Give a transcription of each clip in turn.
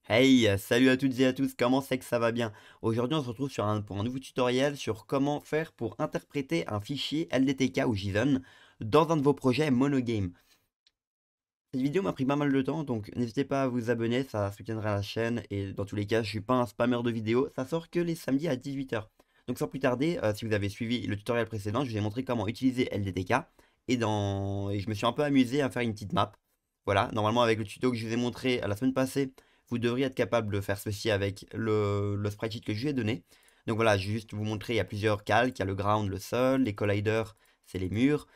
Hey, salut à toutes et à tous, comment c'est que ça va bien? Aujourd'hui, on se retrouve pour un nouveau tutoriel sur comment faire pour interpréter un fichier LDTK ou JSON dans un de vos projets monogame. Cette vidéo m'a pris pas mal de temps, donc n'hésitez pas à vous abonner, ça soutiendra la chaîne. Et dans tous les cas, je suis pas un spammeur de vidéos, ça sort que les samedis à 18 h. Donc sans plus tarder, si vous avez suivi le tutoriel précédent, je vous ai montré comment utiliser LDTK et je me suis un peu amusé à faire une petite map. Voilà, normalement avec le tuto que je vous ai montré la semaine passée, vous devriez être capable de faire ceci avec le sprite sheet que je vous ai donné. Donc voilà, je vais juste vous montrer, il y a plusieurs calques, il y a le ground, le sol, les colliders, c'est les murs,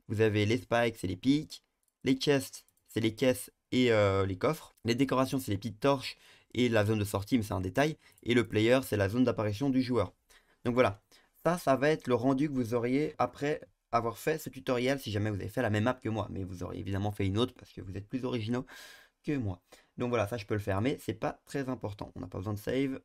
vous avez les spikes, c'est les pics, les chests, c'est les caisses et les coffres. Les décorations, c'est les petites torches et la zone de sortie, mais c'est un détail. Et le player, c'est la zone d'apparition du joueur. Donc voilà, ça va être le rendu que vous auriez après avoir fait ce tutoriel si jamais vous avez fait la même map que moi. Mais vous auriez évidemment fait une autre parce que vous êtes plus originaux que moi. Donc voilà, ça je peux le faire, mais c'est pas très important. On n'a pas besoin de save.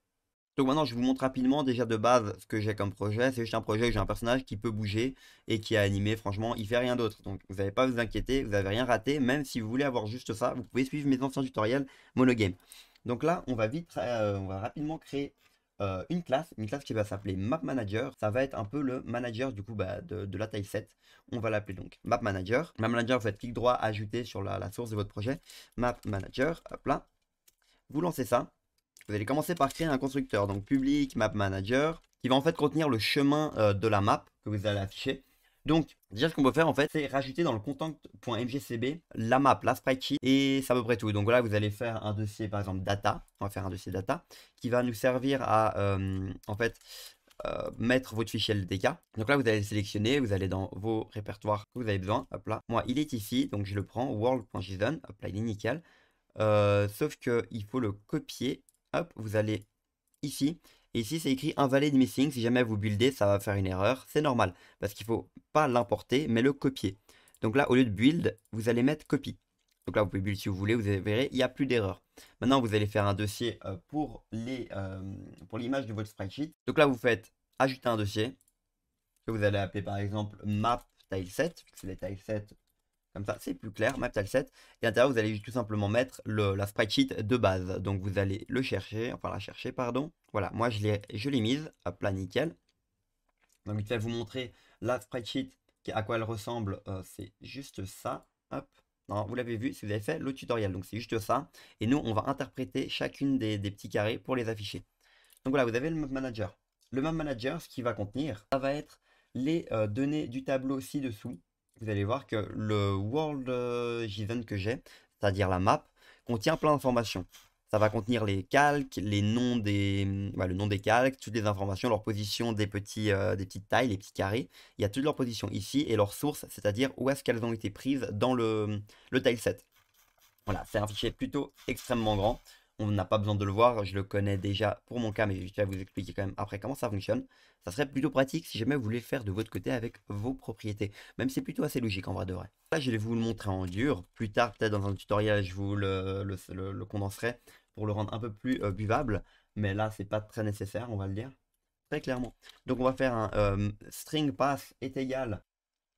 Donc maintenant, je vous montre rapidement déjà de base ce que j'ai comme projet. C'est juste un projet où j'ai un personnage qui peut bouger et qui est animé. Franchement, il fait rien d'autre. Donc vous n'avez pas à vous inquiéter, vous n'avez rien raté. Même si vous voulez avoir juste ça, vous pouvez suivre mes anciens tutoriels monogame. Donc là, on va rapidement créer une classe qui va s'appeler Map Manager. Ça va être un peu le manager du coup de la taille 7. On va l'appeler donc Map Manager. Map Manager, vous faites clic droit, ajouter sur la source de votre projet. Map Manager, hop là. Vous lancez ça. Vous allez commencer par créer un constructeur, donc public map manager, qui va en fait contenir le chemin de la map que vous allez afficher. Donc, déjà ce qu'on peut faire en fait, c'est rajouter dans le content.mgcb la map, la sprite sheet, et c'est à peu près tout. Donc là, vous allez faire un dossier par exemple data, on va faire un dossier data, qui va nous servir à en fait mettre votre fichier LDK. Donc là, vous allez le sélectionner, vous allez dans vos répertoires que vous avez besoin. Hop là, moi il est ici, donc je le prends, world.json, hop là, il est nickel. Sauf qu'il faut le copier. Hop, vous allez ici. Et ici, c'est écrit invalid missing. Si jamais vous buildez, ça va faire une erreur. C'est normal. Parce qu'il ne faut pas l'importer, mais le copier. Donc là, au lieu de build, vous allez mettre copy. Donc là, vous pouvez build si vous voulez. Vous verrez, il n'y a plus d'erreur. Maintenant, vous allez faire un dossier pour l'image de votre sprite sheet. Donc là, vous faites ajouter un dossier que vous allez appeler par exemple map tile7. C'est les tile7 comme ça, c'est plus clair, map.tile7. Et à l'intérieur, vous allez tout simplement mettre la sprite sheet de base. Donc vous allez le chercher, enfin la chercher, pardon. Voilà, moi je l'ai mise, hop là, nickel. Donc je vais vous montrer la sprite sheet, à quoi elle ressemble. C'est juste ça, hop. Non, vous l'avez vu si vous avez fait le tutoriel, donc c'est juste ça. Et nous, on va interpréter chacune des petits carrés pour les afficher. Donc voilà, vous avez le map manager. Le map manager, ce qu'il va contenir, ça va être les données du tableau ci-dessous. Vous allez voir que le world JSON que j'ai, c'est-à-dire la map, contient plein d'informations. Ça va contenir les calques, les noms le nom des calques, toutes les informations, leur position des petites tailles, les petits carrés. Il y a toutes leurs positions ici et leurs sources, c'est-à-dire où est-ce qu'elles ont été prises dans le tileset. Voilà, c'est un fichier plutôt extrêmement grand. On n'a pas besoin de le voir, je le connais déjà pour mon cas, mais je vais vous expliquer quand même après comment ça fonctionne. Ça serait plutôt pratique si jamais vous voulez le faire de votre côté avec vos propriétés. Même si c'est plutôt assez logique en vrai de vrai. Là, je vais vous le montrer en dur. Plus tard, peut-être dans un tutoriel, je vous le condenserai pour le rendre un peu plus buvable. Mais là, c'est pas très nécessaire, on va le dire. Très clairement. Donc on va faire un string path est égal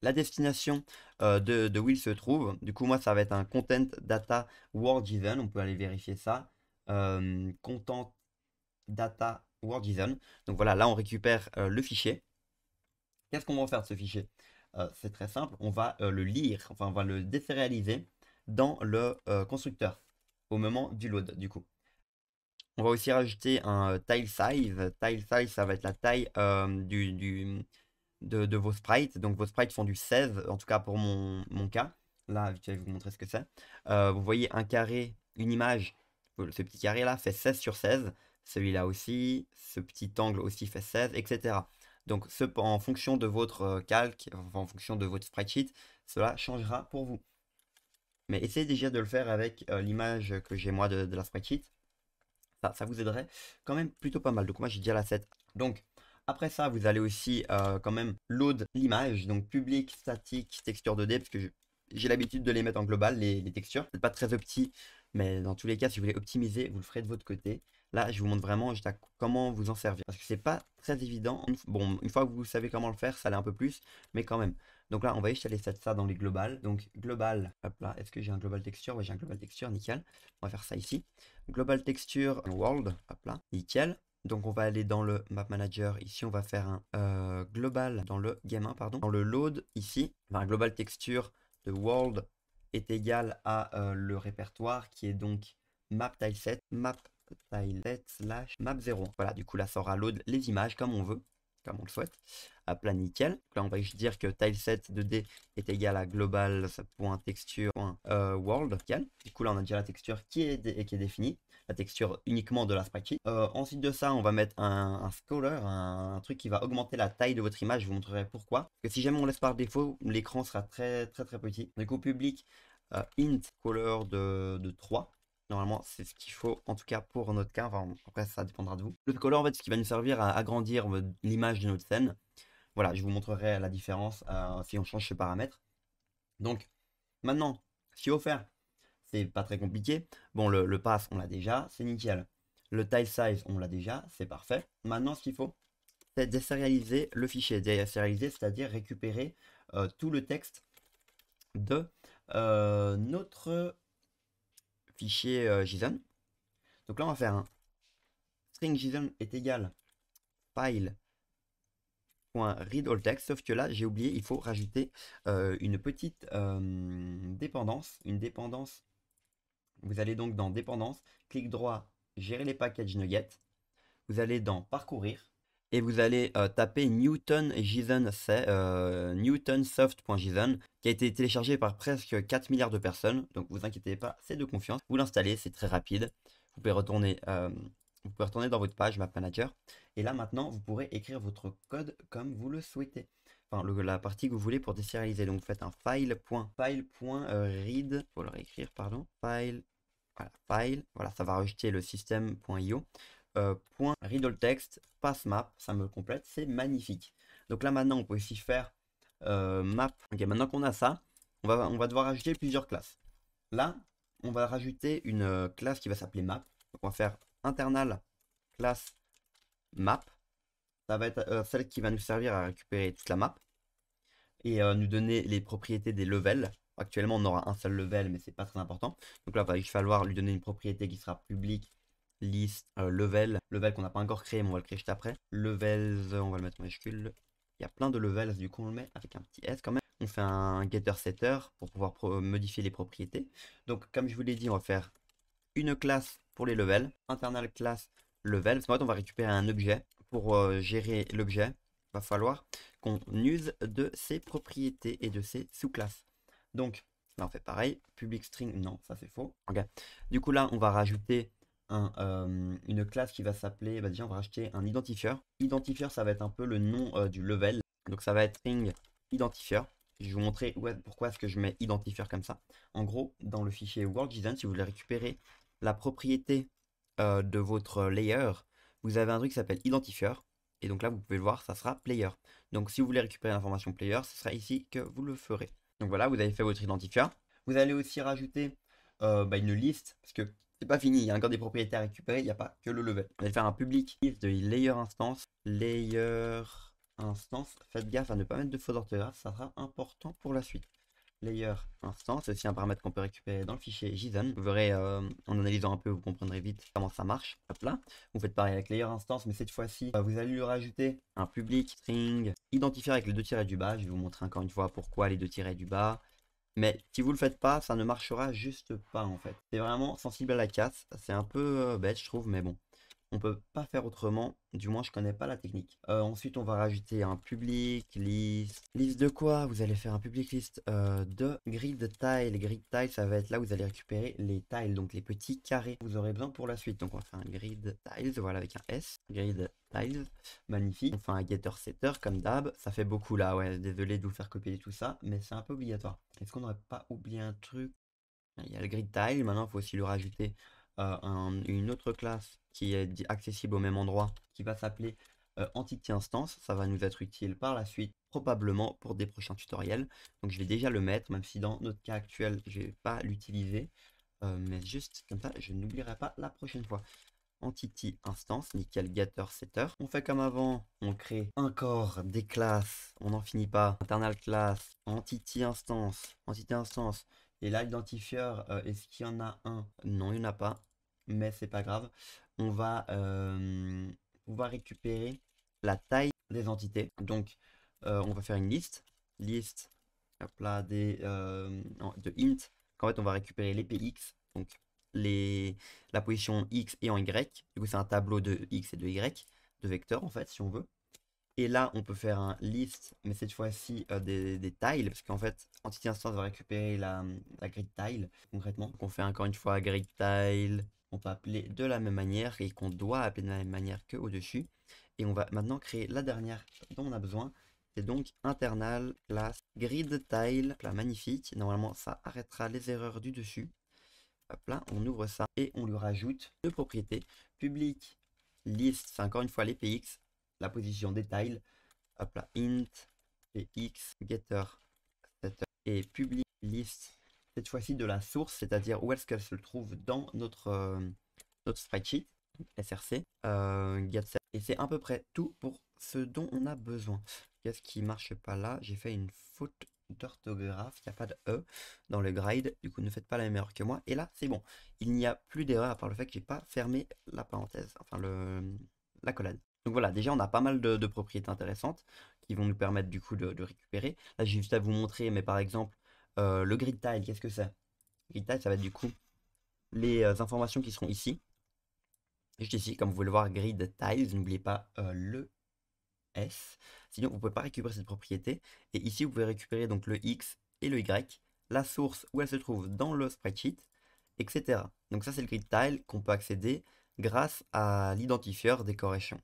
la destination de où il se trouve. Du coup, moi, ça va être un content data word JSON. On peut aller vérifier ça. Content data word JSON. Donc voilà, là, on récupère le fichier. Qu'est-ce qu'on va faire de ce fichier? C'est très simple. On va le lire, enfin, on va le désérialiser dans le constructeur au moment du load, du coup. On va aussi rajouter un tile size. Tile size, ça va être la taille de vos sprites. Donc vos sprites font du 16, en tout cas pour mon cas. Là, je vais vous montrer ce que c'est. Vous voyez un carré, une image, ce petit carré là fait 16 sur 16. Celui-là aussi, ce petit angle aussi fait 16, etc. Donc en fonction de votre calque, enfin, en fonction de votre sprite sheet, cela changera pour vous. Mais essayez déjà de le faire avec l'image que j'ai moi de la sprite sheet. Ça vous aiderait quand même plutôt pas mal. Donc moi j'ai déjà la 7. Donc après ça, vous allez aussi quand même load l'image. Donc public, statique, texture 2D, parce que j'ai l'habitude de les mettre en global, les textures. C'est pas très opti Mais dans tous les cas, si vous voulez optimiser, vous le ferez de votre côté. Là, je vous montre vraiment juste comment vous en servir. Parce que c'est pas très évident. Bon, une fois que vous savez comment le faire, ça l'est un peu plus, mais quand même. Donc là, on va juste aller set ça dans les global. Donc global, hop là, est-ce que j'ai un global texture? Oui, j'ai un global texture, nickel. On va faire ça ici. Global texture world, hop là, nickel. Donc on va aller dans le map manager. Ici, on va faire un global dans le game 1, pardon. Dans le load, ici, un global texture de world est égal à le répertoire qui est donc map tileset, map tileset slash map 0. Voilà, du coup là ça aura load les images comme on veut, comme on le souhaite. À plat nickel. Donc là on va juste dire que tileset 2D est égal à global.texture.world. Nickel. Du coup là on a déjà la texture qui est définie, la texture uniquement de la sprite. Ensuite de ça, on va mettre un scroller, un truc qui va augmenter la taille de votre image. Je vous montrerai pourquoi. Parce que si jamais on laisse par défaut, l'écran sera très petit. Du coup, public int color de 3. Normalement, c'est ce qu'il faut, en tout cas pour notre cas. Enfin, après, ça dépendra de vous. Le color, en fait, ce qui va nous servir à agrandir l'image de notre scène. Voilà, je vous montrerai la différence si on change ce paramètre. Donc, maintenant, ce qu'il faut faire, c'est pas très compliqué. Bon, le pass, on l'a déjà, c'est nickel. Le tile size, on l'a déjà, c'est parfait. Maintenant, ce qu'il faut, c'est désérialiser le fichier. Désérialiser, c'est-à-dire récupérer tout le texte de notre fichier JSON. Donc là, on va faire un string JSON est égal file.read all text, sauf que là, j'ai oublié, il faut rajouter une petite dépendance, une dépendance. Vous allez donc dans Dépendance, clic droit, Gérer les packages nuggets. Vous allez dans Parcourir et vous allez taper Newton.json, c'est newtonsoft.json qui a été téléchargé par presque 4 milliards de personnes. Donc vous inquiétez pas, c'est de confiance. Vous l'installez, c'est très rapide. Vous pouvez retourner dans votre page Map Manager. Et là maintenant, vous pourrez écrire votre code comme vous le souhaitez. Enfin, la partie que vous voulez pour désérialiser. Donc vous faites un file.read, faut le réécrire, pardon. File. Voilà, file, voilà, ça va rejeter le system.io. Read all text, pass map, ça me complète, c'est magnifique. Donc là maintenant, on peut aussi faire map. Ok, maintenant qu'on a ça, on va devoir ajouter plusieurs classes. Là, on va rajouter une classe qui va s'appeler map. Donc on va faire internal classe map. Ça va être celle qui va nous servir à récupérer toute la map et nous donner les propriétés des levels. Actuellement, on aura un seul level, mais c'est pas très important. Donc là, il va falloir lui donner une propriété qui sera public, list, level qu'on n'a pas encore créé, mais on va le créer juste après. Levels, on va le mettre en majuscule. Il y a plein de levels, du coup on le met avec un petit S quand même. On fait un getter setter pour pouvoir modifier les propriétés. Donc comme je vous l'ai dit, on va faire une classe pour les levels, internal class level. En fait, on va récupérer un objet. Pour gérer l'objet, il va falloir qu'on use de ses propriétés et de ses sous-classes. Donc là on fait pareil, public string, non, ça c'est faux. Okay. Du coup là on va rajouter une classe qui va s'appeler, déjà on va rajouter un identifieur. Identifieur, ça va être un peu le nom du level. Donc ça va être string identifieur. Je vais vous montrer pourquoi est-ce que je mets identifieur comme ça. En gros, dans le fichier WorldJSON, si vous voulez récupérer la propriété de votre layer, vous avez un truc qui s'appelle identifieur. Et donc là, vous pouvez le voir, ça sera player. Donc si vous voulez récupérer l'information player, ce sera ici que vous le ferez. Donc voilà, vous avez fait votre identifieur. Vous allez aussi rajouter une liste, parce que c'est pas fini, il y a encore des propriétés à récupérer, il n'y a pas que le level. Vous allez faire un public list de layer instance. Layer instance, faites gaffe à ne pas mettre de faute d'orthographe, ça sera important pour la suite. Layer instance, c'est aussi un paramètre qu'on peut récupérer dans le fichier JSON. Vous verrez en analysant un peu, vous comprendrez vite comment ça marche. Hop là, vous faites pareil avec layer instance, mais cette fois-ci, vous allez lui rajouter un public string identifier avec les deux tirets du bas. Je vais vous montrer encore une fois pourquoi les deux tirets du bas. Mais si vous le faites pas, ça ne marchera juste pas en fait. C'est vraiment sensible à la casse. C'est un peu bête, je trouve, mais bon. On peut pas faire autrement, du moins je connais pas la technique. Ensuite on va rajouter un public list. Liste de quoi? Vous allez faire un public list de grid tile. Grid tile, ça va être là où vous allez récupérer les tiles, donc les petits carrés que vous aurez besoin pour la suite. Donc on va faire un grid tiles, voilà, avec un S. Grid tiles, magnifique. On fait un getter setter comme d'hab. Ça fait beaucoup là, ouais, désolé de vous faire copier tout ça, mais c'est un peu obligatoire. Est-ce qu'on n'aurait pas oublié un truc? Il y a le grid tile, maintenant il faut aussi lui rajouter une autre classe qui est accessible au même endroit, qui va s'appeler entity instance. Ça va nous être utile par la suite, probablement pour des prochains tutoriels. Donc je vais déjà le mettre, même si dans notre cas actuel, je ne vais pas l'utiliser. mais juste comme ça, je n'oublierai pas la prochaine fois. Entity instance, nickel, getter, setter. On fait comme avant, on crée encore des classes, on n'en finit pas. Internal class, entity instance, et là, l'identifieur, est-ce qu'il y en a un? Non, il n'y en a pas, mais c'est pas grave. On va pouvoir récupérer la taille des entités. Donc, on va faire une liste, hop là, de int. En fait, on va récupérer les px, donc la position X et en Y. Du coup, c'est un tableau de X et de Y, de vecteurs en fait, si on veut. Et là, on peut faire un list, mais cette fois-ci des tiles, parce qu'en fait, entity instance va récupérer la grid tile, concrètement. Donc, on fait encore une fois grid tile, on peut appeler de la même manière et qu'on doit appeler de la même manière que au-dessus. Et on va maintenant créer la dernière dont on a besoin. C'est donc internal class grid tile. Là, magnifique. Normalement, ça arrêtera les erreurs du dessus. Hop là, on ouvre ça et on lui rajoute deux propriétés. Public list, c'est encore une fois les px, la position des tiles. Hop là, int px getter setter et public list, cette fois-ci de la source, c'est-à-dire où est-ce qu'elle se trouve dans notre spreadsheet, src, get set. Et c'est à peu près tout pour ce dont on a besoin. Qu'est-ce qui marche pas là? J'ai fait une faute d'orthographe, il n'y a pas de E dans le grade, du coup ne faites pas la même erreur que moi. Et là, c'est bon. Il n'y a plus d'erreur à part le fait que j'ai pas fermé la parenthèse, enfin la collade. Donc voilà, déjà on a pas mal de propriétés intéressantes qui vont nous permettre du coup de récupérer. Là j'ai juste à vous montrer, mais par exemple, le grid tile, qu'est-ce que c'est? Grid tile, ça va être du coup les informations qui seront ici. Juste ici, comme vous pouvez le voir, grid tiles, n'oubliez pas le S. Sinon, vous ne pouvez pas récupérer cette propriété. Et ici, vous pouvez récupérer donc le X et le Y, la source où elle se trouve dans le spreadsheet, etc. Donc ça, c'est le grid tile qu'on peut accéder grâce à l'identifieur decoration,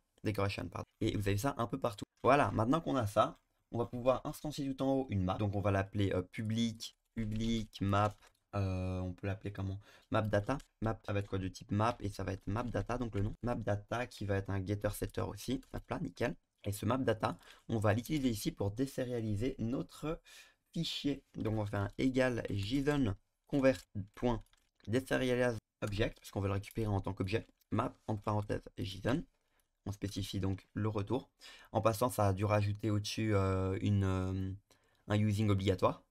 pardon. Et vous avez ça un peu partout. Voilà, maintenant qu'on a ça, on va pouvoir instancier tout en haut une map. Donc on va l'appeler public map. On peut l'appeler comment? Map data. Map, ça va être quoi de type map et ça va être map data, donc le nom. Map data qui va être un getter setter aussi. Hop là, nickel. Et ce map data, on va l'utiliser ici pour désérialiser notre fichier. Donc on va faire un égal JSON convert.deserialize object, parce qu'on veut le récupérer en tant qu'objet. Map, entre parenthèses, JSON. On spécifie donc le retour. En passant, ça a dû rajouter au-dessus un using obligatoire.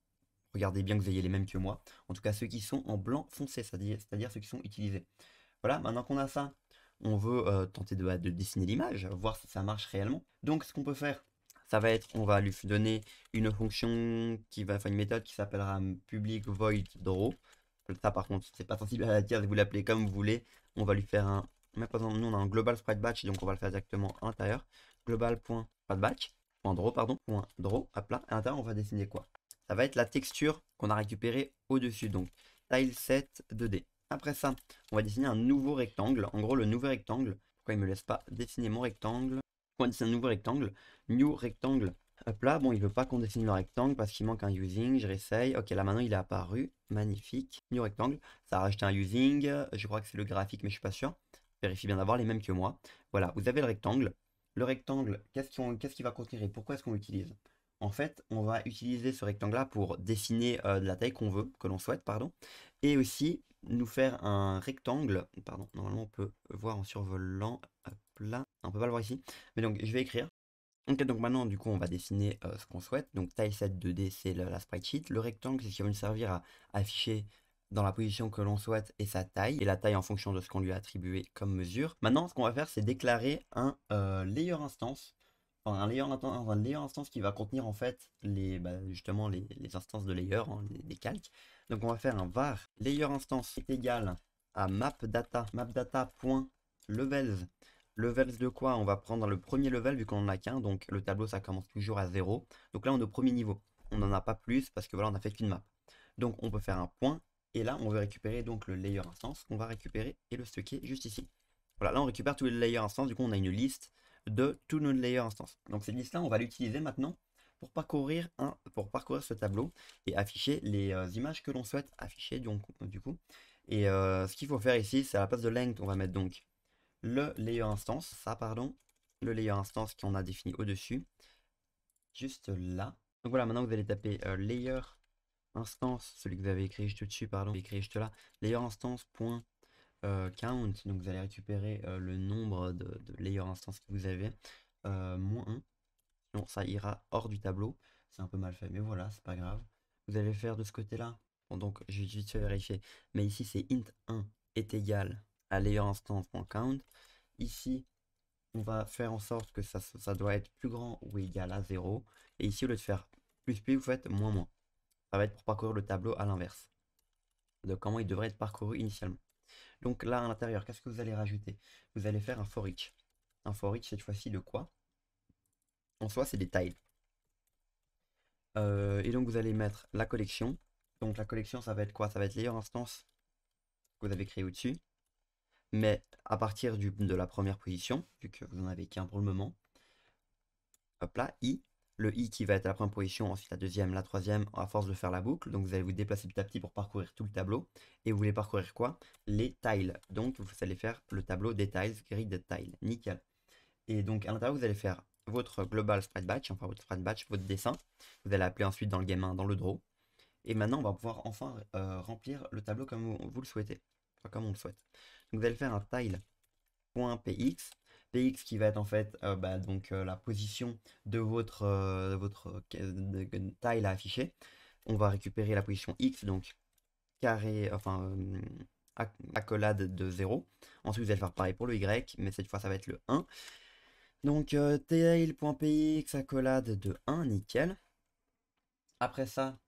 Regardez bien que vous ayez les mêmes que moi. En tout cas, ceux qui sont en blanc foncé, c'est-à-dire ceux qui sont utilisés. Voilà, maintenant qu'on a ça, on veut tenter de dessiner l'image, voir si ça marche réellement. Donc ce qu'on peut faire, ça va être, on va lui donner une fonction une méthode qui s'appellera public void draw. Ça par contre, c'est pas sensible à la dire, vous l'appelez comme vous voulez. On va lui faire un, mais par exemple, nous on a un global sprite batch, donc on va le faire directement à l'intérieur. Global.batch, .draw, pardon, .draw, hop là, à l'intérieur on va dessiner quoi? Ça va être la texture qu'on a récupérée au-dessus, donc tileset 2D. Après ça, on va dessiner un nouveau rectangle. En gros, le nouveau rectangle, pourquoi il me laisse pas dessiner mon rectangle? On va dessiner un nouveau rectangle, new rectangle. Hop là, bon, il veut pas qu'on dessine le rectangle parce qu'il manque un using, je réessaye. Ok, là maintenant il est apparu, magnifique. New rectangle, ça a rajouté un using, je crois que c'est le graphique, mais je suis pas sûr. Vérifie bien d'avoir les mêmes que moi. Voilà, vous avez le rectangle. Le rectangle, qu'est-ce qu'il va contenir et pourquoi est-ce qu'on l'utilise? En fait, on va utiliser ce rectangle-là pour dessiner de la taille qu'on veut, que l'on souhaite, pardon. Et aussi nous faire un rectangle, pardon, normalement on peut voir en survolant, hop là, on peut pas le voir ici, mais donc je vais écrire. Ok, donc maintenant du coup on va dessiner ce qu'on souhaite, donc tileset 2D c'est la sprite sheet, le rectangle c'est ce qui va nous servir à afficher dans la position que l'on souhaite et sa taille, et la taille en fonction de ce qu'on lui a attribué comme mesure. Maintenant ce qu'on va faire c'est déclarer un layer instance, enfin un layer instance qui va contenir en fait justement les instances de layer, hein, les calques. Donc on va faire un var layer instance est égal à mapdata.levels. Levels de quoi? On va prendre le premier level vu qu'on n'en a qu'un, donc le tableau ça commence toujours à 0. Donc là on est au premier niveau, on n'en a pas plus parce que voilà on a fait qu'une map. Donc on peut faire un point, et là on veut récupérer donc le layer instance qu'on va récupérer et le stocker juste ici. Voilà, là on récupère tous les layers instance, du coup on a une liste de tous nos layers instance. Donc cette liste là on va l'utiliser maintenant pour parcourir ce tableau et afficher les images que l'on souhaite afficher du coup. Et ce qu'il faut faire ici, c'est à la place de length, on va mettre donc le layer instance, le layer instance qu'on a défini au-dessus, juste là. Donc voilà, maintenant vous allez taper layer instance, celui que vous avez écrit juste dessus, pardon, écrit juste là, layer instance point count, donc vous allez récupérer le nombre de layer instance que vous avez, moins 1, sinon ça ira hors du tableau, c'est un peu mal fait, mais voilà, c'est pas grave. Vous allez faire de ce côté-là, bon, donc je vais juste vérifier, mais ici c'est int 1 est égal à layer instance.count, ici on va faire en sorte que ça doit être plus grand ou égal à 0, et ici au lieu de faire plus, vous faites moins, moins. Ça va être pour parcourir le tableau à l'inverse de comment il devrait être parcouru initialement. Donc là, à l'intérieur, qu'est-ce que vous allez rajouter? Vous allez faire un for each. Un for each, cette fois-ci, de quoi? En soi, c'est des tiles. Et donc, vous allez mettre la collection. Donc, la collection, ça va être quoi? Ça va être layer instance que vous avez créé au-dessus. Mais à partir de la première position, vu que vous n'en avez qu'un pour le moment. Hop là, i. Le i qui va être à la première position, ensuite la deuxième, la troisième, à force de faire la boucle. Donc vous allez vous déplacer petit à petit pour parcourir tout le tableau. Et vous voulez parcourir quoi? Les tiles. Donc vous allez faire le tableau des tiles, grid de tiles. Nickel. Et donc à l'intérieur, vous allez faire votre global sprite batch, enfin votre sprite batch, votre dessin. Vous allez appeler ensuite dans le game 1, dans le draw. Et maintenant, on va pouvoir enfin remplir le tableau comme vous le souhaitez. Enfin, comme on le souhaite. Donc vous allez faire un tile.px. px qui va être en fait donc, la position de votre tile à afficher. On va récupérer la position x, donc carré, enfin accolade de 0. Ensuite, vous allez faire pareil pour le y, mais cette fois, ça va être le 1. Donc, tail.px accolade de 1, nickel. Après ça,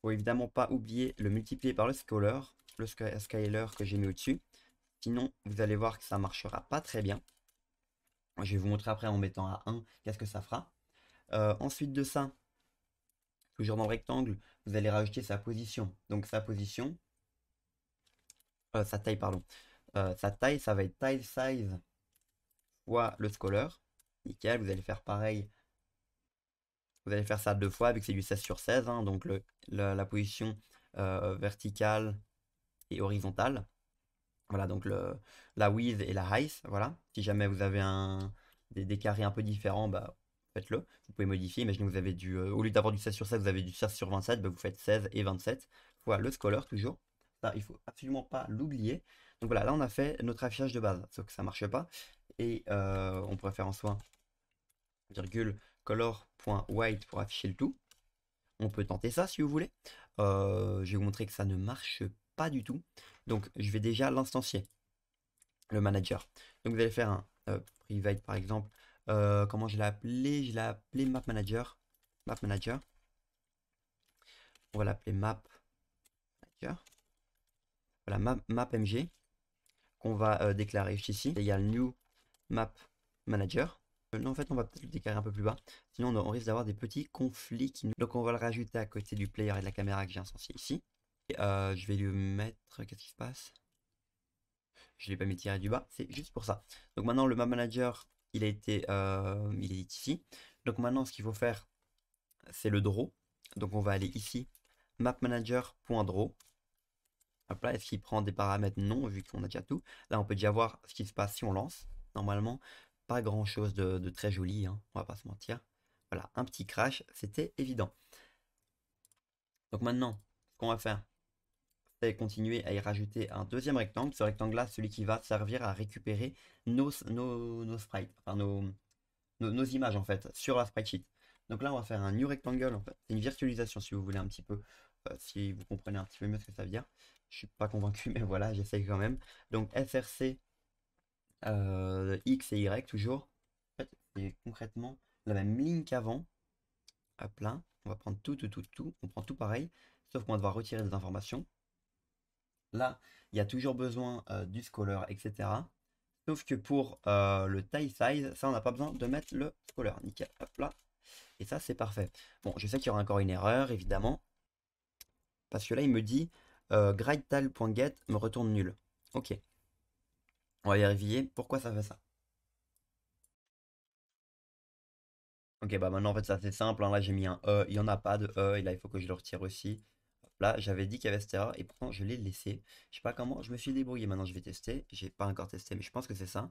faut évidemment pas oublier le multiplier par le scaler que j'ai mis au-dessus. Sinon, vous allez voir que ça marchera pas très bien. Je vais vous montrer après en mettant à 1 qu'est-ce que ça fera. Ensuite de ça, toujours dans le rectangle, vous allez rajouter sa position. Donc sa position, sa taille, pardon. Sa taille, ça va être tile size fois le scaler. Nickel, vous allez faire pareil. Vous allez faire ça 2 fois, vu que c'est du 16 sur 16, hein, donc la position verticale et horizontale. Voilà, donc la width et la height, voilà. Si jamais vous avez des carrés un peu différents, bah, faites-le. Vous pouvez modifier. Imaginez que vous avez au lieu d'avoir du 16 sur 16, vous avez du 16 sur 27, bah, vous faites 16 et 27. Voilà, le scaler toujours. Ça, il faut absolument pas l'oublier. Donc voilà, là on a fait notre affichage de base, sauf que ça marche pas. Et on pourrait faire en soi, virgule, color.white pour afficher le tout. On peut tenter ça si vous voulez. Je vais vous montrer que ça ne marche pas du tout. Donc je vais déjà l'instancier, le manager. Donc vous allez faire un private par exemple. Comment je l'ai appelé? Je l'ai appelé map manager. Map manager. On va l'appeler map manager. Voilà, map mg qu'on va déclarer juste ici. Il y a le new map manager. Non, en fait, on va peut-être le déclarer un peu plus bas. Sinon, on risque d'avoir des petits conflits. Donc, on va le rajouter à côté du player et de la caméra que j'ai instancié ici. Et, je vais lui mettre... Qu'est-ce qui se passe? Je ne l'ai pas mis tiré du bas. C'est juste pour ça. Donc, maintenant, le map manager, il est ici. Donc, maintenant, ce qu'il faut faire, c'est le draw. Donc, on va aller ici. Map manager.draw. Hop là, est-ce qu'il prend des paramètres? Non, vu qu'on a déjà tout. Là, on peut déjà voir ce qui se passe si on lance. Normalement, pas grand chose de très joli, hein, on va pas se mentir. Voilà, un petit crash, c'était évident. Donc maintenant, ce qu'on va faire, c'est continuer à y rajouter un deuxième rectangle. Ce rectangle-là, celui qui va servir à récupérer nos sprites, enfin nos images en fait, sur la sprite sheet. Donc là, on va faire un new rectangle, en fait. C'est une virtualisation si vous voulez un petit peu, si vous comprenez un petit peu mieux ce que ça veut dire. Je suis pas convaincu, mais voilà, j'essaye quand même. Donc src X et Y toujours. En fait, c'est concrètement la même ligne qu'avant. Hop là, on va prendre tout. On prend tout pareil, sauf qu'on va devoir retirer des informations. Là, il y a toujours besoin du scaler, etc. Sauf que pour le tile size, ça, on n'a pas besoin de mettre le scaler. Nickel, hop là. Et ça, c'est parfait. Bon, je sais qu'il y aura encore une erreur, évidemment. Parce que là, il me dit gridetile.get me retourne nul. Ok. On va vérifier pourquoi ça fait ça. Ok, bah maintenant en fait c'est assez simple, hein. Là j'ai mis un E, il n'y en a pas de E, et là il faut que je le retire aussi. Hop là, j'avais dit qu'il y avait cette erreur, et pourtant je l'ai laissé. Je sais pas comment, je me suis débrouillé, maintenant je vais tester. J'ai pas encore testé, mais je pense que c'est ça.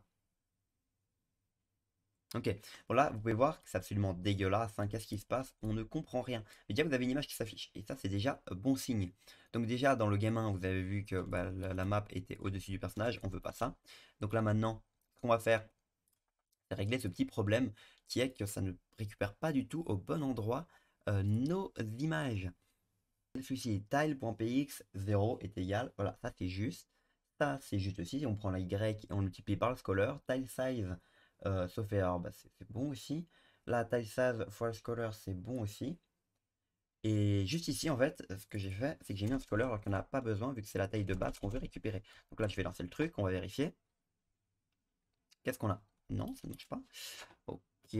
Ok, bon là, vous pouvez voir que c'est absolument dégueulasse, hein. Qu'est-ce qui se passe? On ne comprend rien. Mais déjà, vous avez une image qui s'affiche, et ça, c'est déjà bon signe. Donc déjà, dans le game 1, vous avez vu que bah, la map était au-dessus du personnage, on veut pas ça. Donc là, maintenant, ce qu'on va faire, c'est régler ce petit problème, qui est que ça ne récupère pas du tout au bon endroit nos images. Le souci, tile.px 0 est égal, voilà, ça c'est juste. Ça c'est juste aussi, si on prend la y et on multiplie par le scholar, tile size, sauf erreur, bah, c'est bon aussi. La tile size for le scholar, c'est bon aussi. Et juste ici, en fait, ce que j'ai fait, c'est que j'ai mis un scholar alors qu'on n'a pas besoin, vu que c'est la taille de base qu'on veut récupérer. Donc là, je vais lancer le truc, on va vérifier. Qu'est-ce qu'on a? Non, ça ne marche pas. Ok.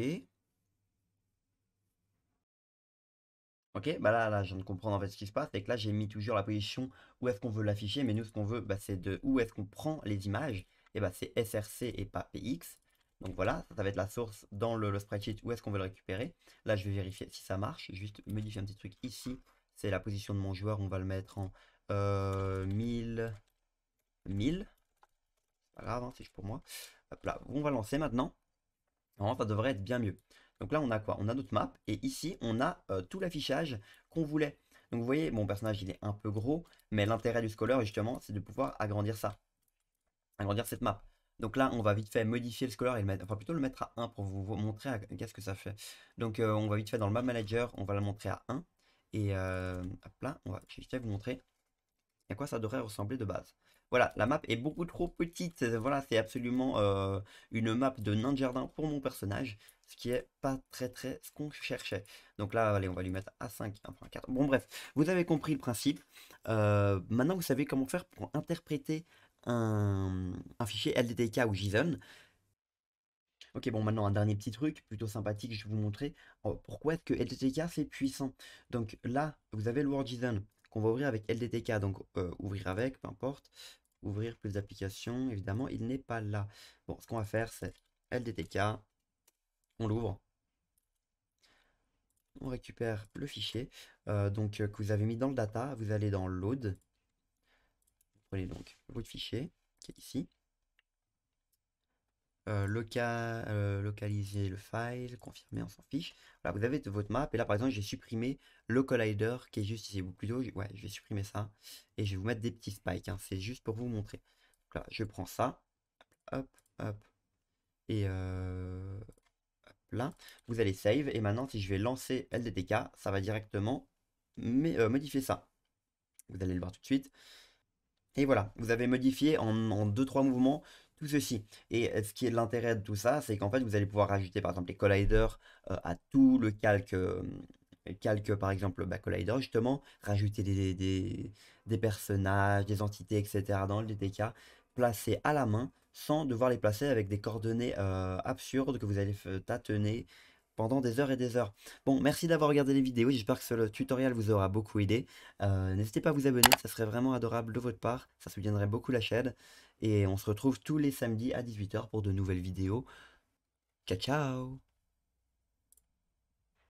Ok, bah là, je viens de comprendre en fait ce qui se passe. C'est que là, j'ai mis toujours la position où est-ce qu'on veut l'afficher, mais nous, ce qu'on veut, bah, c'est de où est-ce qu'on prend les images. Et bah, c'est SRC et pas PX. Donc voilà, ça va être la source dans le spreadsheet où est-ce qu'on veut le récupérer. Là, je vais vérifier si ça marche. Juste modifier un petit truc ici. C'est la position de mon joueur. On va le mettre en 1000. 1000. C'est pas grave, hein, c'est juste pour moi. Hop là, on va lancer maintenant. Normalement, ça devrait être bien mieux. Donc là, on a quoi? On a notre map et ici, on a tout l'affichage qu'on voulait. Donc vous voyez, mon personnage, il est un peu gros, mais l'intérêt du scholar, justement, c'est de pouvoir agrandir ça, agrandir cette map. Donc là, on va vite fait modifier le scholar et le mettre, enfin plutôt le mettre à 1 pour vous montrer qu'est-ce que ça fait. Donc on va vite fait dans le map manager, on va le montrer à 1. Et hop là, je vais vite fait vous montrer à quoi ça devrait ressembler de base. Voilà, la map est beaucoup trop petite. Voilà, c'est absolument une map de nain de jardin pour mon personnage, ce qui est pas très ce qu'on cherchait. Donc là, allez, on va lui mettre A5, 1.4. Bon, bref, vous avez compris le principe. Maintenant, vous savez comment faire pour interpréter un fichier LDTK ou JSON. Ok, bon, maintenant, un dernier petit truc plutôt sympathique, je vais vous montrer pourquoi est-ce que LDTK c'est puissant. Donc là, vous avez le Word JSON qu'on va ouvrir avec LDTK, donc ouvrir avec, peu importe. Ouvrir plus d'applications, évidemment, il n'est pas là. Bon, ce qu'on va faire, c'est LDTK, on l'ouvre, on récupère le fichier que vous avez mis dans le data, vous allez dans load, vous prenez donc votre fichier qui est ici, localiser le file, confirmer, on s'en fiche. Voilà, vous avez votre map et là par exemple j'ai supprimé le collider qui est juste ici, ou plutôt ouais, je vais supprimer ça et je vais vous mettre des petits spikes, hein, c'est juste pour vous montrer. Donc là, je prends ça, hop, hop, et là, vous allez save et maintenant si je vais lancer LDTK, ça va directement modifier ça. Vous allez le voir tout de suite. Et voilà, vous avez modifié en 2-3 mouvements tout ceci. Et ce qui est l'intérêt de tout ça, c'est qu'en fait vous allez pouvoir rajouter par exemple les colliders à tout le calque par exemple collider justement, rajouter des personnages, des entités, etc. dans le DTK, placer à la main sans devoir les placer avec des coordonnées absurdes que vous allez tâtonner pendant des heures et des heures. Bon, merci d'avoir regardé les vidéos, j'espère que ce tutoriel vous aura beaucoup aidé. N'hésitez pas à vous abonner, ça serait vraiment adorable de votre part, ça soutiendrait beaucoup la chaîne. Et on se retrouve tous les samedis à 18 h pour de nouvelles vidéos. Ciao ciao!